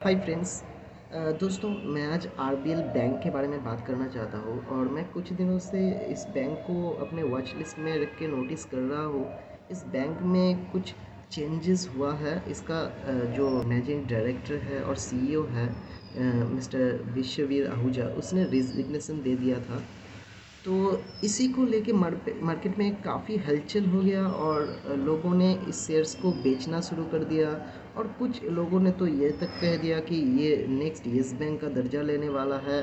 Hi friends. दोस्तों, मैं आज आरबीएल बैंक के बारे में बात करना चाहता हूँ और मैं कुछ दिनों से इस बैंक को अपने वॉच लिस्ट में रख के नोटिस कर रहा हूँ। इस बैंक में कुछ चेंजेस हुआ है। इसका जो मैनेजिंग डायरेक्टर है और सीईओ है, मिस्टर विश्ववीर आहूजा, उसने रिजिग्नेशन दे दिया था। तो इसी को लेके मार्केट में काफ़ी हलचल हो गया और लोगों ने इस शेयर्स को बेचना शुरू कर दिया। और कुछ लोगों ने तो ये तक कह दिया कि ये नेक्स्ट येस बैंक का दर्जा लेने वाला है।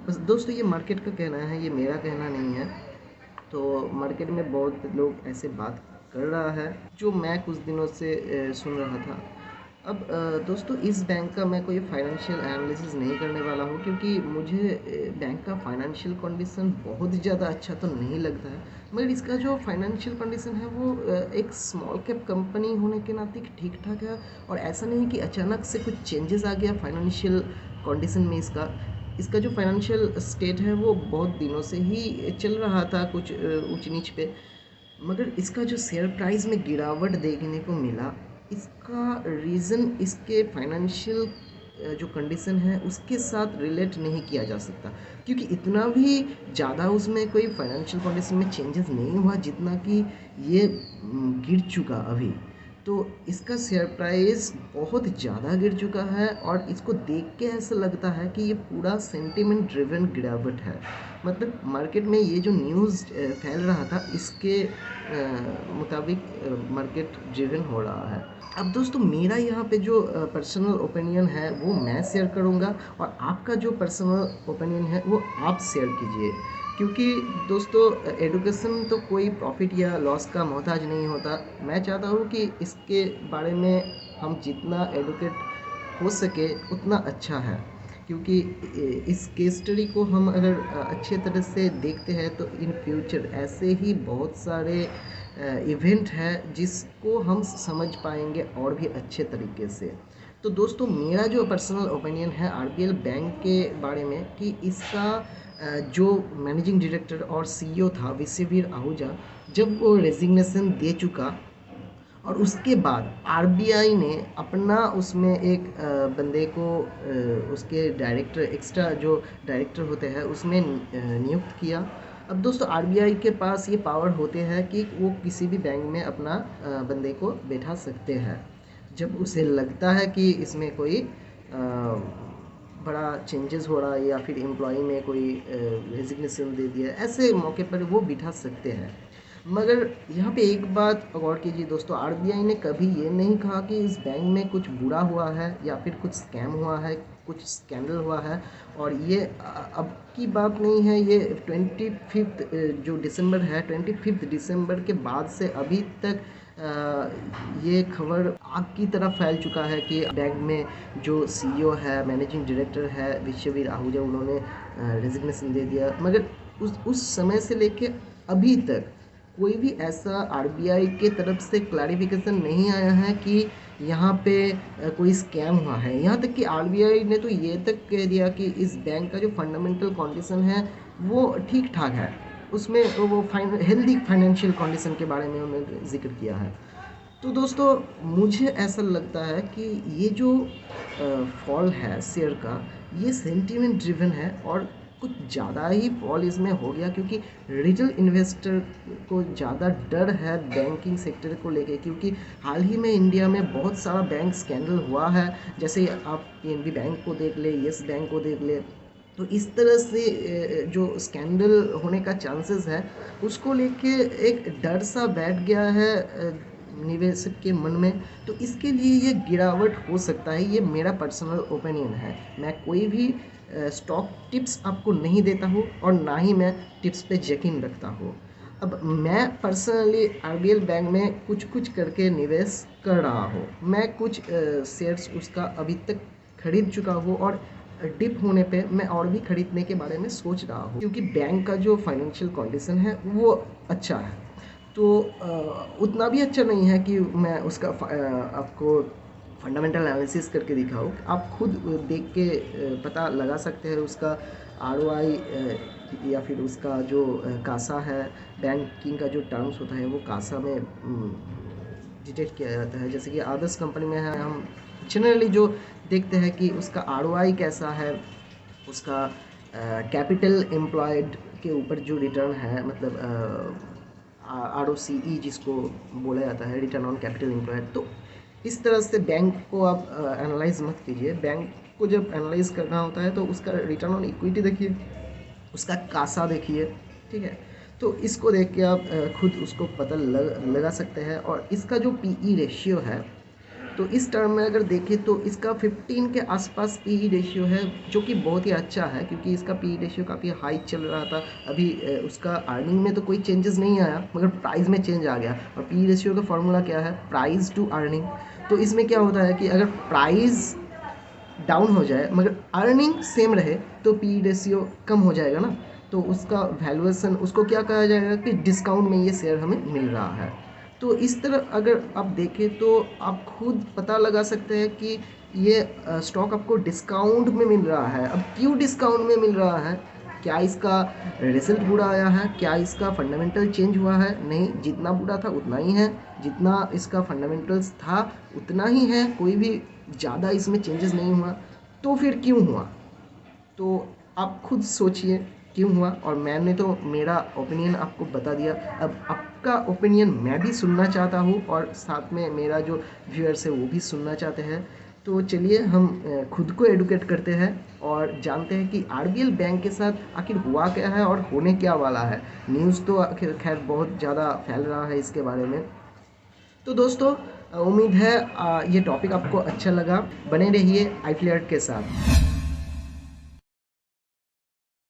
बस दोस्तों, ये मार्केट का कहना है, ये मेरा कहना नहीं है। तो मार्केट में बहुत लोग ऐसे बात कर रहा है जो मैं कुछ दिनों से सुन रहा था। अब दोस्तों, इस बैंक का मैं कोई फाइनेंशियल एनालिसिस नहीं करने वाला हूँ, क्योंकि मुझे बैंक का फाइनेंशियल कंडीशन बहुत ज़्यादा अच्छा तो नहीं लगता है। मगर इसका जो फाइनेंशियल कंडीशन है वो एक स्मॉल कैप कंपनी होने के नाते ठीक ठाक है। और ऐसा नहीं है कि अचानक से कुछ चेंजेस आ गया फाइनेंशियल कंडीशन में। इसका इसका जो फाइनेंशियल स्टेट है वो बहुत दिनों से ही चल रहा था कुछ ऊंच नीच पे। मगर इसका जो शेयर प्राइस में गिरावट देखने को मिला, इसका रीज़न इसके फाइनेंशियल जो कंडीशन है उसके साथ रिलेट नहीं किया जा सकता, क्योंकि इतना भी ज़्यादा उसमें कोई फाइनेंशियल कंडीशन में चेंजेस नहीं हुआ जितना कि ये गिर चुका अभी। तो इसका शेयर प्राइस बहुत ज़्यादा गिर चुका है और इसको देख के ऐसा लगता है कि ये पूरा सेंटिमेंट ड्रिवन गिरावट है। मतलब मार्केट में ये जो न्यूज़ फैल रहा था, इसके मुताबिक मार्केट ड्रिवन हो रहा है। अब दोस्तों, मेरा यहाँ पे जो पर्सनल ओपिनियन है वो मैं शेयर करूँगा, और आपका जो पर्सनल ओपिनियन है वो आप शेयर कीजिए। क्योंकि दोस्तों, एडुकेशन तो कोई प्रॉफिट या लॉस का मोहताज नहीं होता। मैं चाहता हूँ कि इसके बारे में हम जितना एडुकेट हो सके उतना अच्छा है। क्योंकि इस केस स्टडी को हम अगर अच्छे तरह से देखते हैं तो इन फ्यूचर ऐसे ही बहुत सारे इवेंट है जिसको हम समझ पाएंगे और भी अच्छे तरीके से। तो दोस्तों, मेरा जो पर्सनल ओपिनियन है आरबीएल बैंक के बारे में, कि इसका जो मैनेजिंग डायरेक्टर और सीईओ था विश्ववीर आहूजा, जब वो रेजिग्नेशन दे चुका और उसके बाद आरबीआई ने अपना उसमें एक बंदे को उसके डायरेक्टर, एक्स्ट्रा जो डायरेक्टर होते हैं उसमें नियुक्त किया। अब दोस्तों, आरबीआई के पास ये पावर होते हैं कि वो किसी भी बैंक में अपना बंदे को बैठा सकते हैं जब उसे लगता है कि इसमें कोई बड़ा चेंजेस हो रहा है या फिर एम्प्लॉई में कोई रेजिग्नेशन दे दिया, ऐसे मौके पर वो बिठा सकते हैं। मगर यहाँ पे एक बात गौर कीजिए दोस्तों, आरबीआई ने कभी ये नहीं कहा कि इस बैंक में कुछ बुरा हुआ है या फिर कुछ स्कैम हुआ है, कुछ स्कैंडल हुआ है। और ये अब की बात नहीं है, ये 25 जो दिसंबर है, 25 दिसंबर के बाद से अभी तक ये खबर आग की तरह फैल चुका है कि बैंक में जो सीईओ है, मैनेजिंग डायरेक्टर है विश्ववीर आहूजा, उन्होंने रेजिग्नेशन दे दिया। मगर उस समय से लेके अभी तक कोई भी ऐसा आरबीआई के तरफ से क्लैरिफिकेशन नहीं आया है कि यहाँ पे कोई स्कैम हुआ है। यहाँ तक कि आरबीआई ने तो ये तक कह दिया कि इस बैंक का जो फंडामेंटल कंडीशन है वो ठीक ठाक है। उसमें वो हेल्दी फाइनेंशियल कंडीशन के बारे में उन्होंने जिक्र किया है। तो दोस्तों, मुझे ऐसा लगता है कि ये जो फॉल है शेयर का, ये सेंटीमेंट ड्रिवन है और कुछ ज़्यादा ही फॉल इसमें हो गया, क्योंकि रिटेल इन्वेस्टर को ज़्यादा डर है बैंकिंग सेक्टर को लेके। क्योंकि हाल ही में इंडिया में बहुत सारा बैंक स्कैंडल हुआ है, जैसे आप पीएनबी बैंक को देख ले, येस बैंक को देख ले। तो इस तरह से जो स्कैंडल होने का चांसेस है, उसको लेके एक डर सा बैठ गया है निवेशक के मन में। तो इसके लिए ये गिरावट हो सकता है, ये मेरा पर्सनल ओपिनियन है। मैं कोई भी स्टॉक टिप्स आपको नहीं देता हूँ और ना ही मैं टिप्स पे यकीन रखता हूँ। अब मैं पर्सनली आरबीएल बैंक में कुछ कुछ करके निवेश कर रहा हूँ। मैं कुछ शेयर्स उसका अभी तक खरीद चुका हूँ और डिप होने पे मैं और भी खरीदने के बारे में सोच रहा हूँ, क्योंकि बैंक का जो फाइनेंशियल कंडीशन है वो अच्छा है। तो उतना भी अच्छा नहीं है कि मैं उसका आपको फंडामेंटल एनालिसिस करके दिखाऊँ। आप खुद देख के पता लगा सकते हैं उसका आरओआई, या फिर उसका जो कासा है, बैंकिंग का जो टर्म्स होता है वो कासा में डिटेक्ट किया जाता है। जैसे कि आदर्श कंपनी में है, हम जनरली जो देखते हैं कि उसका आरओआई कैसा है, उसका कैपिटल एम्प्लॉयड के ऊपर जो रिटर्न है, मतलब आरओसीई जिसको बोला जाता है, रिटर्न ऑन कैपिटल एम्प्लॉयड। तो इस तरह से बैंक को आप एनालाइज मत कीजिए। बैंक को जब एनालाइज करना होता है तो उसका रिटर्न ऑन इक्विटी देखिए, उसका कासा देखिए, ठीक है। तो इसको देख के आप खुद उसको पता लगा सकते हैं। और इसका जो पीई रेशियो है, तो इस टर्म में अगर देखें तो इसका 15 के आसपास पीई रेशियो है, जो कि बहुत ही अच्छा है, क्योंकि इसका पीई रेशियो काफ़ी हाई चल रहा था। अभी उसका अर्निंग में तो कोई चेंजेस नहीं आया, मगर प्राइस में चेंज आ गया। और पीई रेशियो का फॉर्मूला क्या है? Price to earning. तो इसमें क्या होता है कि अगर प्राइस डाउन हो जाए मगर अर्निंग सेम रहे तो पी रेशियो कम हो जाएगा ना। तो उसका वैल्यूएशन, उसको क्या कहा जाएगा कि डिस्काउंट में ये शेयर हमें मिल रहा है। तो इस तरह अगर आप देखें तो आप खुद पता लगा सकते हैं कि ये स्टॉक आपको डिस्काउंट में मिल रहा है। अब क्यों डिस्काउंट में मिल रहा है? क्या इसका रिजल्ट बुरा आया है? क्या इसका फंडामेंटल चेंज हुआ है? नहीं, जितना बुरा था उतना ही है, जितना इसका फंडामेंटल्स था उतना ही है, कोई भी ज़्यादा इसमें चेंजेस नहीं हुआ। तो फिर क्यों हुआ? तो आप खुद सोचिए क्यों हुआ। और मैंने तो मेरा ओपिनियन आपको बता दिया। अब आपका ओपिनियन मैं भी सुनना चाहता हूँ, और साथ में मेरा जो व्यूअर्स है वो भी सुनना चाहते हैं। तो चलिए हम खुद को एडुकेट करते हैं और जानते हैं कि आरबीएल बैंक के साथ आखिर हुआ क्या है और होने क्या वाला है। न्यूज़ तो आखिर खैर बहुत ज़्यादा फैल रहा है इसके बारे में। तो दोस्तों, उम्मीद है ये टॉपिक आपको अच्छा लगा। बने रहिए आईटी अलर्ट के साथ।